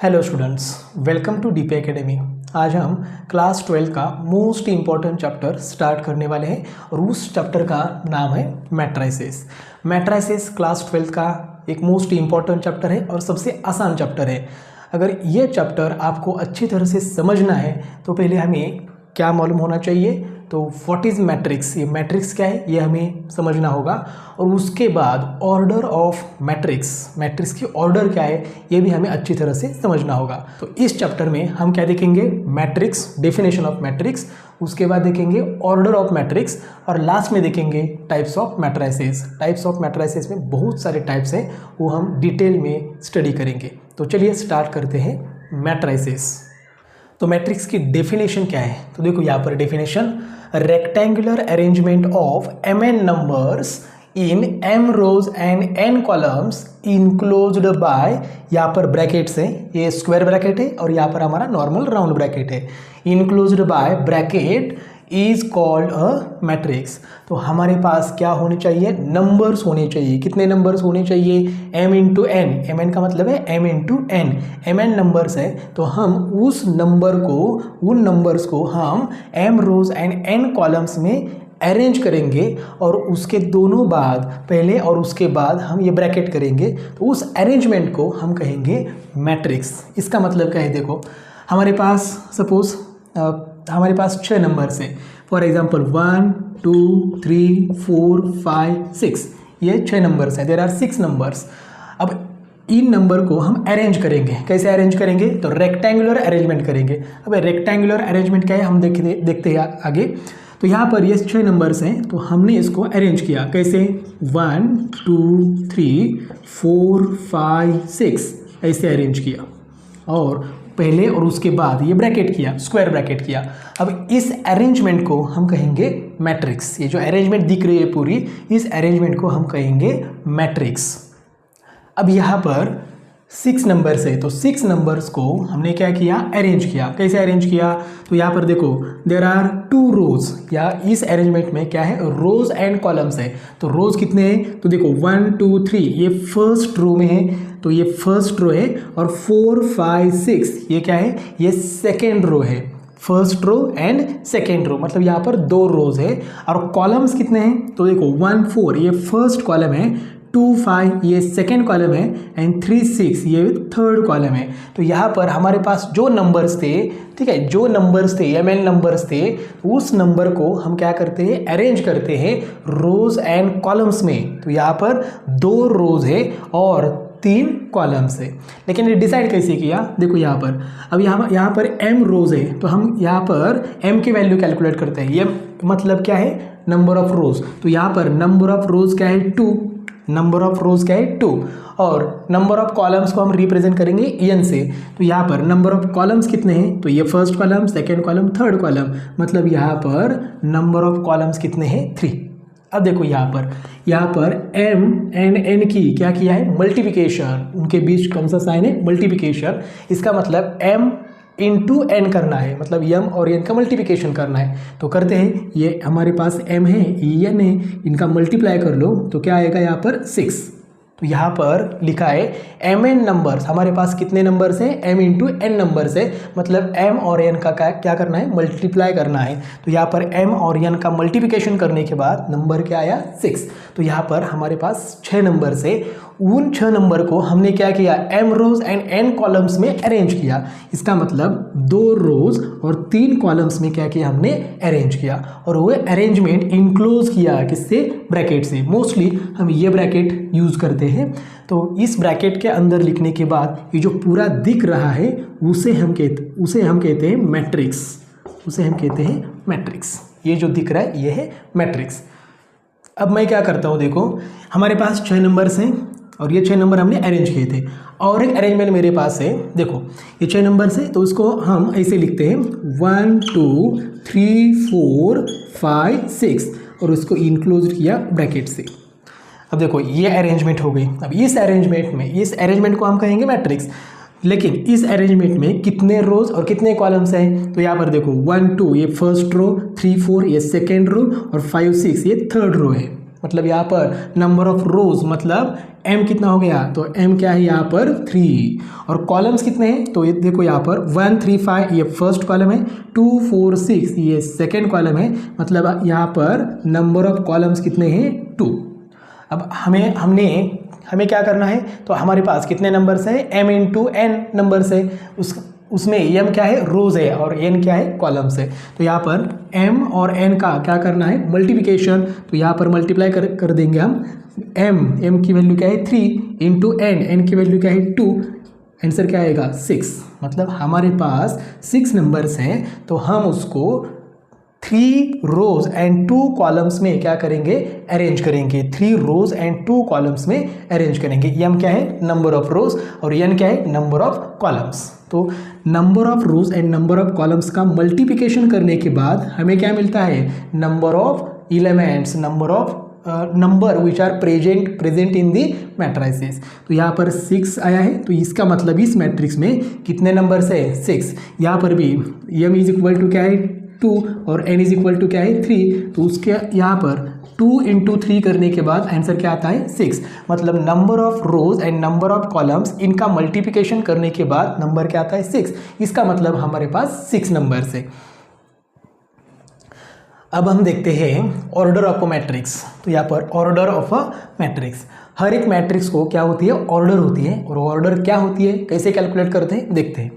Hello students, welcome to DP academy. आज हम class 12 का मोस्ट इम्पॉर्टेंट चैप्टर स्टार्ट करने वाले हैं और उस चैप्टर का नाम है मैट्राइसेस। मैट्राइसेस क्लास 12 का एक मोस्ट इम्पॉर्टेंट चैप्टर है और सबसे आसान चैप्टर है। अगर ये चैप्टर आपको अच्छी तरह से समझना है तो पहले हमें क्या मालूम होना चाहिए, तो व्हाट इज़ मैट्रिक्स, ये मैट्रिक्स क्या है ये हमें समझना होगा। और उसके बाद ऑर्डर ऑफ मैट्रिक्स, मैट्रिक्स की ऑर्डर क्या है ये भी हमें अच्छी तरह से समझना होगा। तो इस चैप्टर में हम क्या देखेंगे, मैट्रिक्स, डेफिनेशन ऑफ मैट्रिक्स, उसके बाद देखेंगे ऑर्डर ऑफ मैट्रिक्स और लास्ट में देखेंगे types of matrices. Types of matrices में बहुत सारे टाइप्स हैं, वो हम डिटेल में स्टडी करेंगे। तो चलिए स्टार्ट करते हैं मैट्राइसेस। तो मैट्रिक्स की डेफिनेशन क्या है, तो देखो यहाँ पर definition, rectangular arrangement of mn numbers in m rows and n columns enclosed by, यहाँ पर ब्रैकेट्स है, ये स्क्वायर ब्रैकेट है और यहाँ पर हमारा नॉर्मल राउंड ब्रैकेट है, enclosed bye bracket is called a matrix. तो हमारे पास क्या होने चाहिए, नंबर्स होने चाहिए। कितने नंबर्स होने चाहिए, m into n, m n का मतलब है m into n, mn numbers है। तो हम उस नंबर को, उन नंबर्स को हम m rows and n columns में अरेंज करेंगे और उसके दोनों बाद, पहले और उसके बाद हम ये ब्रैकेट करेंगे, तो उस अरेंजमेंट को हम कहेंगे मैट्रिक्स। इसका मतलब क्या है, देखो हमारे पास सपोज हमारे पास 6 नंबर्स है, फॉर एग्जांपल 1 2 3 4 5 6, ये 6 नंबर्स हैं, देयर आर 6 नंबर्स। अब इन नंबर को हम अरेंज करेंगे, कैसे अरेंज करेंगे, तो रेक्टेंगुलर अरेंजमेंट करेंगे। अब रेक्टेंगुलर अरेंजमेंट क्या है हम देखते हैं आगे। तो यहाँ पर ये 6 नंबर्स हैं, तो हमने इसको अरेंज किया कैसे, 1 2 3 4 5 6 ऐसे अरेंज किया और पहले और उसके बाद ये ब्रैकेट किया, स्क्वायर ब्रैकेट किया। अब इस अरेंजमेंट को हम कहेंगे मैट्रिक्स। ये जो अरेंजमेंट दिख रही है पूरी, इस अरेंजमेंट को हम कहेंगे मैट्रिक्स। अब यहाँ पर 6 नंबर्स है, तो 6 नंबर्स को हमने क्या किया, अरेंज किया। कैसे अरेंज किया, तो यहाँ पर देखो देयर आर 2 रोज, या इस अरेंजमेंट में क्या है, रोज एंड कॉलम्स है। तो रोज कितने हैं, तो देखो 1 2 3 ये फर्स्ट रो में है, तो ये फर्स्ट रो है, और 4 5 6 ये क्या है, ये सेकेंड रो है। First row and second row, मतलब यहाँ पर 2 रोज है। और कॉलम्स कितने हैं, तो देखो 1 4 ये फर्स्ट कॉलम है, 2 5 ये सेकेंड कॉलम है, एंड 3 6 ये थर्ड कॉलम है। तो यहाँ पर हमारे पास जो नंबर्स थे, ठीक है, जो नंबर्स थे, mn नंबर्स थे, उस नंबर को हम क्या करते हैं, अरेंज करते हैं रोज एंड कॉलम्स में। तो यहाँ पर 2 रोज है और 3 कॉलम्स है। लेकिन ये डिसाइड कैसे किया, देखो यहाँ पर, अब यहाँ पर m रोज है, तो हम यहाँ पर m की वैल्यू कैलकुलेट करते हैं। ये मतलब क्या है, नंबर ऑफ रोज। तो यहाँ पर नंबर ऑफ रोज क्या है, 2, नंबर ऑफ रोज क्या है 2, और नंबर ऑफ कॉलम्स को हम रिप्रेजेंट करेंगे n से। तो यहाँ पर नंबर ऑफ कॉलम्स कितने हैं, तो ये first column, second column, third column, मतलब यहाँ पर नंबर ऑफ कॉलम्स कितने हैं, 3। अब देखो यहाँ पर m एंड n की क्या किया है, मल्टीप्लिकेशन, उनके बीच कौन सा साइन है, मल्टीप्लिकेशन। इसका मतलब m इंटू n करना है, मतलब m और n का मल्टीप्लिकेशन करना है। तो करते हैं, ये हमारे पास m है, ये n है, इनका मल्टीप्लाई कर लो तो क्या आएगा यहाँ पर 6। तो यहाँ पर लिखा है mn नंबर्स, हमारे पास कितने नंबर्स हैं, m इंटू n नंबर्स है, मतलब m और n का क्या करना है, मल्टीप्लाई करना है। तो यहाँ पर m और n का मल्टीप्लिकेशन करने के बाद नंबर क्या आया, 6। तो यहाँ पर हमारे पास 6 नंबर्स है, उन 6 नंबर को हमने क्या किया, m rows and n columns में अरेंज किया। इसका मतलब 2 रोज और 3 कॉलम्स में क्या किया, हमने अरेंज किया, और वो अरेंजमेंट इनक्लोज किया किससे, ब्रैकेट से। मोस्टली हम ये ब्रैकेट यूज करते हैं। तो इस ब्रैकेट के अंदर लिखने के बाद ये जो पूरा दिख रहा है उसे हम कहते हैं मैट्रिक्स, उसे हम कहते हैं मैट्रिक्स। ये जो दिख रहा है ये है मैट्रिक्स। अब मैं क्या करता हूँ, देखो हमारे पास 6 नंबर्स हैं और ये 6 नंबर हमने अरेंज किए थे, और एक अरेंजमेंट मेरे पास है। देखो ये 6 नंबर्स है, तो उसको हम ऐसे लिखते हैं 1 2 3 4 5 6, और उसको इनक्लोज किया ब्रैकेट से। अब देखो ये अरेंजमेंट हो गई। अब इस अरेंजमेंट को हम कहेंगे मैट्रिक्स। लेकिन इस अरेंजमेंट में कितने रोज और कितने कॉलम्स हैं, तो यहाँ पर देखो 1 2 ये फर्स्ट रो, 3 4 ये सेकेंड रो, और 5 6 ये थर्ड रो है। मतलब यहाँ पर नंबर ऑफ रोज मतलब m कितना हो गया, तो m क्या है यहाँ पर 3, और कॉलम्स कितने हैं, तो ये देखो यहाँ पर 1 3 5 ये फर्स्ट कॉलम है, 2 4 6 ये सेकेंड कॉलम है, मतलब यहाँ पर नंबर ऑफ कॉलम्स कितने हैं 2। अब हमें क्या करना है, तो हमारे पास कितने नंबर्स हैं, m इंटू एन नंबर्स है, उसमें m क्या है, रोज है, और n क्या है, कॉलम्स है। तो यहाँ पर m और n का क्या करना है, मल्टीप्लिकेशन, तो यहाँ पर मल्टीप्लाई कर देंगे हम। m की वैल्यू क्या है 3 इंटू n की वैल्यू क्या है 2, आंसर क्या आएगा 6। मतलब हमारे पास 6 नंबर्स हैं, तो हम उसको 3 रोज एंड 2 कॉलम्स में क्या करेंगे, अरेंज करेंगे। 3 रोज एंड 2 कॉलम्स में अरेंज करेंगे। m क्या है, नंबर ऑफ रोज, और n क्या है, नंबर ऑफ कॉलम्स। तो number of rows and number of columns का मल्टीप्लिकेशन करने के बाद हमें क्या मिलता है, number of elements, number which are present in the matrices. तो यहाँ पर 6 आया है, तो इसका मतलब इस मैट्रिक्स में कितने नंबर्स है, 6। यहाँ पर भी m इज इक्वल टू क्या है 2 और n इज इक्वल टू क्या है 3, तो उसके यहाँ पर 2 इंटू 3 करने के बाद आंसर क्या आता है 6। मतलब number of rows and number of columns, इनका मल्टीप्लिकेशन करने के बाद नंबर क्या आता है 6। इसका मतलब हमारे पास 6 नंबर्स है। अब हम देखते हैं ऑर्डर ऑफ अ मैट्रिक्स। तो यहाँ पर ऑर्डर ऑफ अ मैट्रिक्स, हर एक मैट्रिक्स को क्या होती है, ऑर्डर होती है, और ऑर्डर क्या होती है, कैसे कैलकुलेट करते हैं देखते हैं।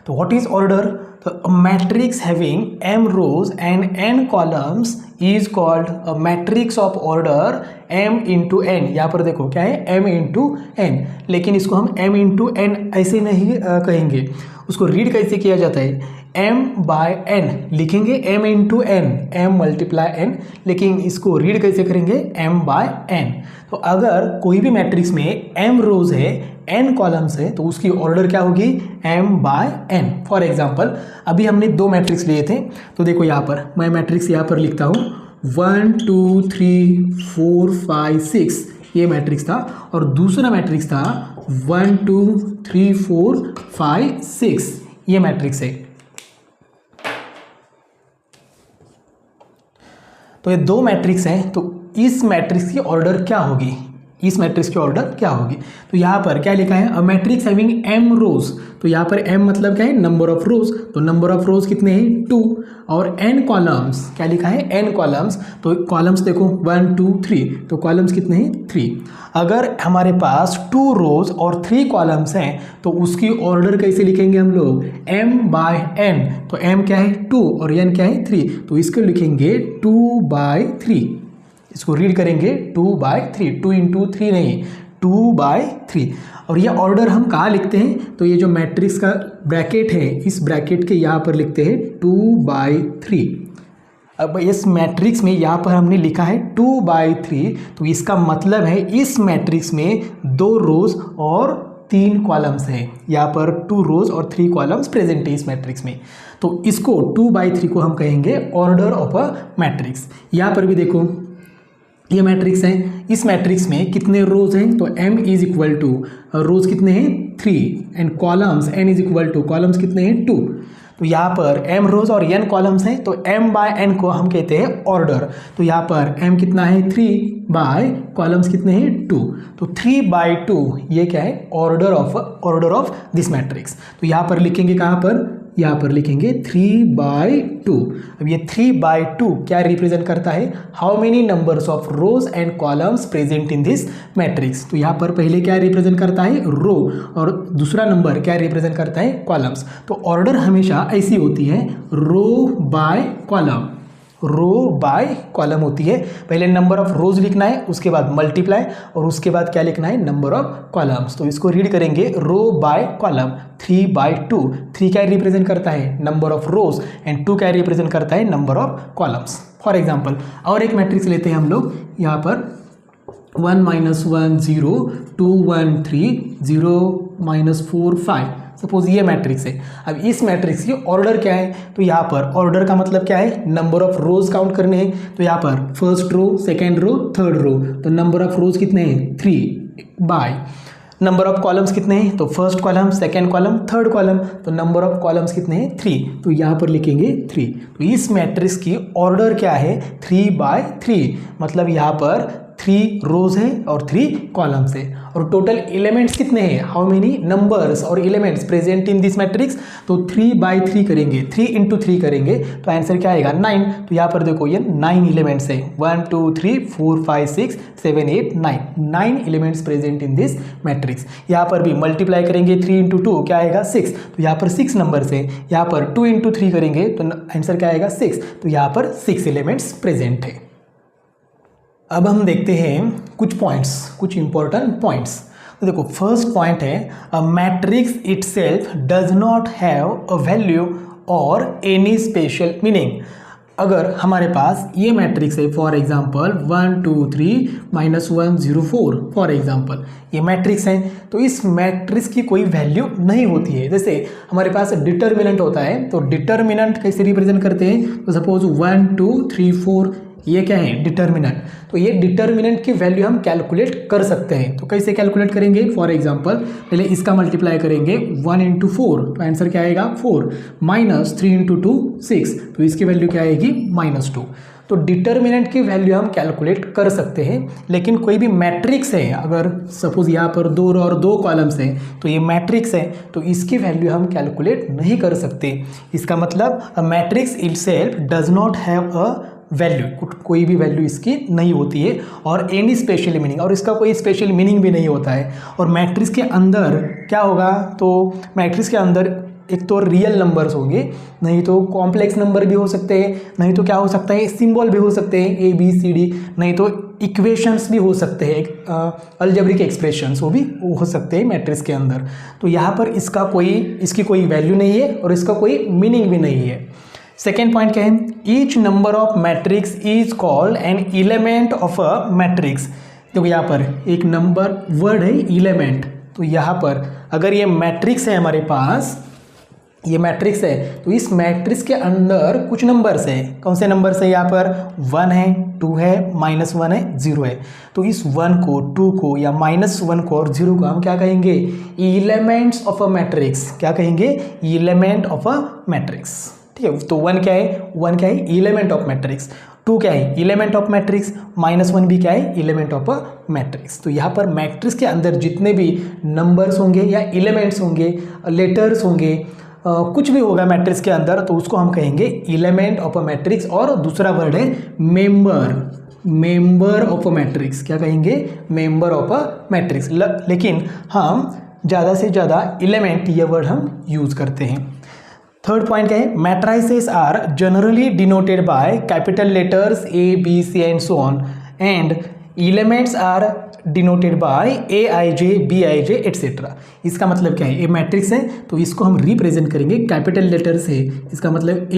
तो व्हाट इज ऑर्डर, तो matrix having m rows and n columns is called a matrix of order m into n. यहाँ पर देखो क्या है, m इंटू एन, लेकिन इसको हम m इंटू एन ऐसे नहीं कहेंगे, उसको रीड कैसे किया जाता है, m बाय n लिखेंगे, m into n, m multiply n, लेकिन इसको रीड कैसे करेंगे, m बाय n। तो अगर कोई भी मैट्रिक्स में m रोज है, n कॉलम्स है, तो उसकी ऑर्डर क्या होगी, m by n। For example अभी हमने 2 मैट्रिक्स लिए थे, तो देखो यहाँ पर मैं मैट्रिक्स यहाँ पर लिखता हूँ 1 2 3 4 5 6 ये मैट्रिक्स था, और दूसरा मैट्रिक्स था 1 2 3 4 5 6 ये मैट्रिक्स है। तो ये 2 मैट्रिक्स हैं, तो इस मैट्रिक्स की ऑर्डर क्या होगी, इस मैट्रिक्स की ऑर्डर क्या होगी। तो यहाँ पर क्या लिखा है, अ मैट्रिक्स हैविंग m रोज, तो यहाँ पर m मतलब क्या है, नंबर ऑफ रोज, तो नंबर ऑफ रोज कितने हैं 2, और n कॉलम्स क्या लिखा है, n कॉलम्स, तो कॉलम्स देखो 1 2 3, तो कॉलम्स कितने हैं 3। अगर हमारे पास 2 रोज और 3 कॉलम्स हैं, तो उसकी ऑर्डर कैसे लिखेंगे हम लोग, m बाय n, तो m क्या है 2 और n क्या है 3, तो इसको लिखेंगे 2 बाय 3, इसको रीड करेंगे 2 बाय 3, 2 इंटू 3 नहीं, 2 बाय 3। और ये ऑर्डर हम कहाँ लिखते हैं, तो ये जो मैट्रिक्स का ब्रैकेट है, इस ब्रैकेट के यहाँ पर लिखते हैं 2 बाय 3। अब इस मैट्रिक्स में यहाँ पर हमने लिखा है 2 बाय 3, तो इसका मतलब है इस मैट्रिक्स में 2 रोज और 3 कॉलम्स हैं। यहाँ पर 2 रोज और 3 कॉलम्स प्रेजेंट है इस मैट्रिक्स में, तो इसको 2 बाय 3 को हम कहेंगे ऑर्डर ऑफ अ मैट्रिक्स। यहाँ पर भी देखो ये मैट्रिक्स है, इस मैट्रिक्स में कितने रोज हैं, तो m is equal two rows कितने हैं 3 and columns n is equal two columns कितने हैं 2। तो यहाँ पर m रोज और n कॉलम्स हैं, तो m बाय n को हम कहते हैं ऑर्डर। तो यहाँ पर m कितना है 3 बाय कॉलम्स कितने हैं 2, तो 3 बाय 2 ये क्या है, ऑर्डर ऑफ दिस मैट्रिक्स। तो यहाँ पर लिखेंगे कहाँ पर, यहाँ पर लिखेंगे 3 बाय 2। अब ये 3 बाय 2 क्या रिप्रेजेंट करता है, how many numbers of rows and columns present in this matrix. तो यहाँ पर पहले क्या रिप्रेजेंट करता है, रो, और दूसरा नंबर क्या रिप्रेजेंट करता है, कॉलम्स। तो ऑर्डर हमेशा ऐसी होती है, row by column, row by column होती है। पहले नंबर ऑफ रोज लिखना है, उसके बाद मल्टीप्लाई, और उसके बाद क्या लिखना है, नंबर ऑफ कॉलम्स। तो इसको रीड करेंगे रो बाय कॉलम, 3 बाय 2, 3 क्या रिप्रेजेंट करता है, नंबर ऑफ रोज, एंड 2 क्या रिप्रेजेंट करता है, number of columns. For example और एक मैट्रिक्स लेते हैं हम लोग, यहाँ पर 1 -1 0 2 1 3 0 -4 5, सपोज ये मैट्रिक्स है। अब इस मैट्रिक्स की ऑर्डर क्या है, तो यहाँ पर ऑर्डर का मतलब क्या है, नंबर ऑफ रोज काउंट करने हैं। तो यहाँ पर first row, second row, third row, तो नंबर ऑफ रोज कितने हैं 3 बाय नंबर ऑफ कॉलम्स कितने हैं, तो first column, second column, third column, तो नंबर ऑफ कॉलम्स कितने हैं 3, तो यहाँ पर लिखेंगे 3। तो इस मैट्रिक्स की ऑर्डर क्या है 3 बाय 3, मतलब यहाँ पर 3 रोज है और 3 कॉलम्स है, और टोटल एलिमेंट्स कितने हैं, हाउ मेनी नंबर्स और elements present in this matrix, तो 3/3 करेंगे, 3 × 3 करेंगे तो आंसर क्या आएगा 9। तो यहाँ पर देखो ये 9 एलिमेंट्स है, 1 2 3 4 5 6 7 8 9 elements present in this matrix. यहाँ पर भी मल्टीप्लाई करेंगे 3 × 2 क्या आएगा 6, तो यहाँ पर 6 नंबर्स है, यहाँ पर 2 × 3 करेंगे तो आंसर क्या आएगा 6, तो यहाँ पर 6 एलिमेंट्स प्रेजेंट है। अब हम देखते हैं कुछ पॉइंट्स, कुछ इंपॉर्टेंट पॉइंट्स। तो देखो फर्स्ट पॉइंट है a matrix itself does not have a value और एनी स्पेशल मीनिंग। अगर हमारे पास ये मैट्रिक्स है फॉर एग्जांपल 1 2 3 -1 0 4 फॉर एग्जांपल, ये मैट्रिक्स है, तो इस मैट्रिक्स की कोई वैल्यू नहीं होती है। जैसे हमारे पास डिटर्मिनेंट होता है, तो डिटर्मिनेंट कैसे रिप्रेजेंट करते हैं, तो सपोज 1 2 3 4 ये क्या है डिटर्मिनेंट, तो ये डिटर्मिनेंट की वैल्यू हम कैलकुलेट कर सकते हैं। तो कैसे कैलकुलेट करेंगे, फॉर एग्जांपल पहले इसका मल्टीप्लाई करेंगे 1 × 4 तो आंसर क्या आएगा 4, -3 × 2 6 तो इसकी वैल्यू क्या आएगी -2। तो डिटर्मिनेंट की वैल्यू हम कैलकुलेट कर सकते हैं, लेकिन कोई भी मैट्रिक्स है, अगर सपोज यहाँ पर 2 रो और 2 कॉलम्स हैं तो ये मैट्रिक्स है, तो इसकी वैल्यू हम कैलकुलेट नहीं कर सकते। इसका मतलब a matrix itself does not have a value, कोई भी वैल्यू इसकी नहीं होती है, और एनी स्पेशल मीनिंग, और इसका कोई स्पेशल मीनिंग भी नहीं होता है। और मैट्रिक्स के अंदर क्या होगा, तो मैट्रिक्स के अंदर एक तो रियल नंबर्स होंगे, नहीं तो कॉम्प्लेक्स नंबर भी हो सकते हैं, नहीं तो क्या हो सकता है सिंबल भी हो सकते हैं ABCD, नहीं तो इक्वेशंस भी हो सकते हैं, अलजेब्रिक एक्सप्रेशंस वो भी हो सकते हैं मैट्रिक्स के अंदर। तो यहाँ पर इसकी कोई वैल्यू नहीं है और इसका कोई मीनिंग भी नहीं है। सेकेंड पॉइंट क्या है, each number of matrix is called an element of a matrix. देखो यहाँ पर एक नंबर वर्ड है एलिमेंट, तो यहाँ पर अगर ये मैट्रिक्स है हमारे पास, ये मैट्रिक्स है, तो इस मैट्रिक्स के अंदर कुछ नंबर्स है, कौन से नंबर्स है, यहाँ पर 1 है 2 है -1 है 0 है, तो इस 1 को 2 को या -1 को और 0 को हम क्या कहेंगे, एलिमेंट्स ऑफ अ मैट्रिक्स। क्या कहेंगे, एलिमेंट ऑफ अ मैट्रिक्स। ठीक है, तो 1 क्या है, 1 क्या है एलिमेंट ऑफ मैट्रिक्स, 2 क्या है एलिमेंट ऑफ मैट्रिक्स, -1 भी क्या है एलिमेंट ऑफ अ मैट्रिक्स। तो यहाँ पर मैट्रिक्स के अंदर जितने भी नंबर्स होंगे या एलिमेंट्स होंगे, लेटर्स होंगे, कुछ भी होगा मैट्रिक्स के अंदर, तो उसको हम कहेंगे एलिमेंट ऑफ अ मैट्रिक्स। और दूसरा वर्ड है मेंबर ऑफ अ मैट्रिक्स। क्या कहेंगे, मेंबर ऑफ अ मैट्रिक्स। लेकिन हम ज़्यादा से ज़्यादा एलिमेंट ये वर्ड हम यूज़ करते हैं। थर्ड पॉइंट क्या है, matrices are generally denoted by capital letters ABC and so on, and elements are denoted by AIJ BIJ etcetera. इसका मतलब क्या है, ये मैट्रिक्स है तो इसको हम रिप्रेजेंट करेंगे कैपिटल लेटर से। इसका मतलब A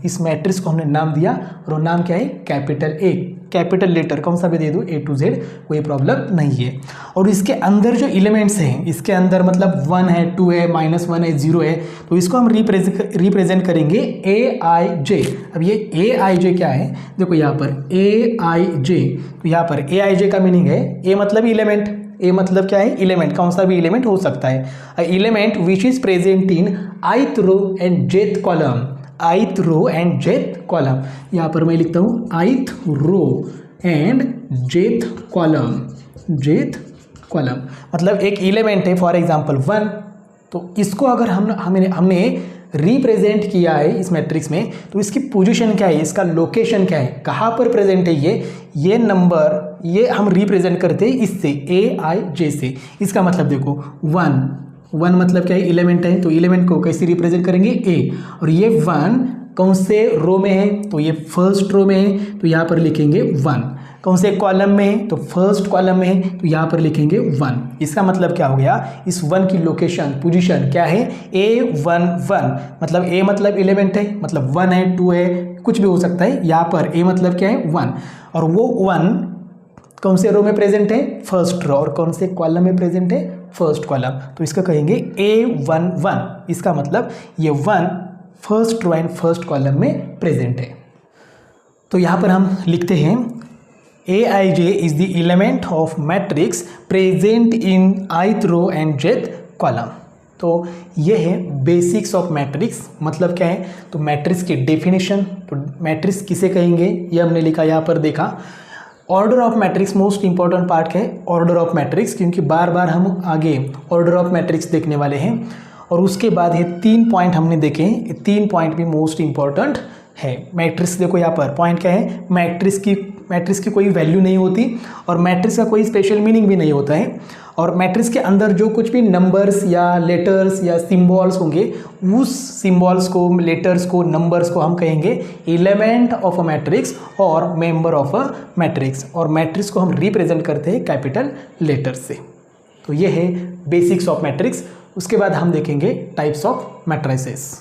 = इस मैट्रिक्स को हमने नाम दिया और वो नाम क्या है कैपिटल A, कैपिटल लेटर कौन सा भी दे दूँ A to Z, कोई प्रॉब्लम नहीं है। और इसके अंदर जो एलिमेंट्स हैं, इसके अंदर मतलब 1 है 2 है -1 है 0 है, तो इसको हम रिप्रेजेंट करेंगे AIJ। अब ये AIJ क्या है, देखो यहाँ पर AIJ, तो यहाँ पर AIJ का मीनिंग है A मतलब एलिमेंट, A मतलब क्या है एलिमेंट, कौन सा भी एलिमेंट हो सकता है। Element which is present in ith row and jth column, ith row and jth column. यहाँ पर मैं लिखता हूँ ith row and jth column, मतलब एक एलिमेंट है फॉर एग्जांपल 1, तो इसको अगर हमने रिप्रेजेंट किया है इस मैट्रिक्स में, तो इसकी पोजीशन क्या है, इसका लोकेशन क्या है, कहाँ पर प्रेजेंट है ये नंबर, ये हम रिप्रेजेंट करते हैं इससे AIJ से। इसका मतलब देखो 1 मतलब क्या है एलिमेंट है, तो एलिमेंट को कैसे रिप्रेजेंट करेंगे A, और ये 1 कौन से रो में है, तो ये फर्स्ट रो में है, तो यहाँ पर लिखेंगे 1। कौन से कॉलम में है, तो फर्स्ट कॉलम में है, तो यहाँ पर लिखेंगे 1। इसका मतलब क्या हो गया, इस 1 की लोकेशन पोजीशन क्या है A11, मतलब A मतलब एलिमेंट है, मतलब 1 है 2 है कुछ भी हो सकता है। यहाँ पर A मतलब क्या है 1, और वो 1 कौन से रो में प्रेजेंट है, फर्स्ट रो, और कौन से कॉलम में प्रेजेंट है, फर्स्ट कॉलम, तो इसका कहेंगे A11। इसका मतलब ये 1 first row and first column में प्रेजेंट है। तो यहाँ पर हम लिखते हैं AIJ is the element of matrix present in ith row and jth column। तो ये है बेसिक्स ऑफ मैट्रिक्स। मतलब क्या है, तो मैट्रिक्स की डेफिनेशन, तो मैट्रिक्स किसे कहेंगे ये हमने लिखा, यहाँ पर देखा। Order of matrix most important part है, ऑर्डर ऑफ मैट्रिक्स, क्योंकि बार बार हम आगे ऑर्डर ऑफ मैट्रिक्स देखने वाले हैं। और उसके बाद ये 3 पॉइंट हमने देखे हैं, ये 3 पॉइंट भी मोस्ट इंपॉर्टेंट है। मैट्रिक्स देखो यहाँ पर पॉइंट क्या है, मैट्रिक्स की कोई वैल्यू नहीं होती और मैट्रिक्स का कोई स्पेशल मीनिंग भी नहीं होता है। और मैट्रिक्स के अंदर जो कुछ भी नंबर्स या लेटर्स या सिंबल्स होंगे, उस सिंबल्स को, लेटर्स को, नंबर्स को हम कहेंगे एलिमेंट ऑफ अ मैट्रिक्स और मेंबर ऑफ अ मैट्रिक्स। और मैट्रिक्स को हम रिप्रेजेंट करते हैं कैपिटल लेटर्स से। तो ये है बेसिक्स ऑफ मैट्रिक्स। उसके बाद हम देखेंगे टाइप्स ऑफ मैट्रिसेस।